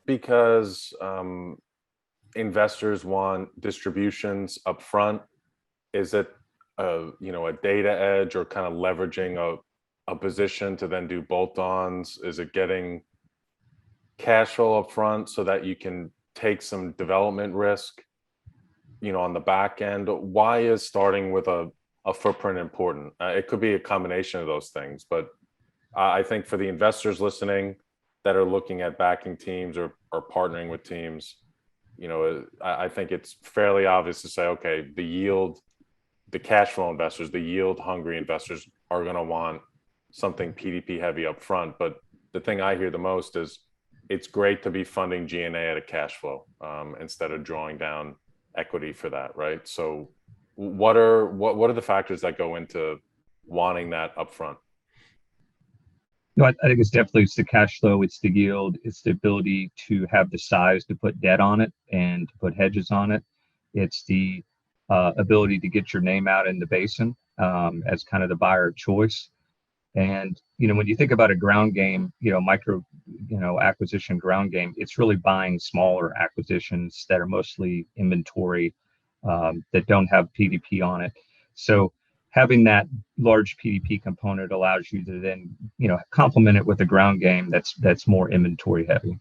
Because investors want distributions up front. Is it a data edge or kind of leveraging a position to then do bolt-ons? Is it getting cash flow up front so that you can take some development risk, on the back end? Why is starting with a footprint important? It could be a combination of those things, but I think for the investors listening that are looking at backing teams or partnering with teams, I think it's fairly obvious to say, okay, the cash flow investors, the yield hungry investors are going to want something PDP heavy up front. But the thing I hear the most is it's great to be funding G&A at a cash flow instead of drawing down equity for that, right? So what are the factors that go into wanting that upfront? No, I think it's the cash flow, it's the yield, it's the ability to have the size to put debt on it and to put hedges on it. It's the ability to get your name out in the basin as kind of the buyer of choice. And when you think about a ground game, micro, acquisition ground game, it's really buying smaller acquisitions that are mostly inventory that don't have PDP on it. So having that large PDP component allows you to then, complement it with a ground game that's more inventory heavy.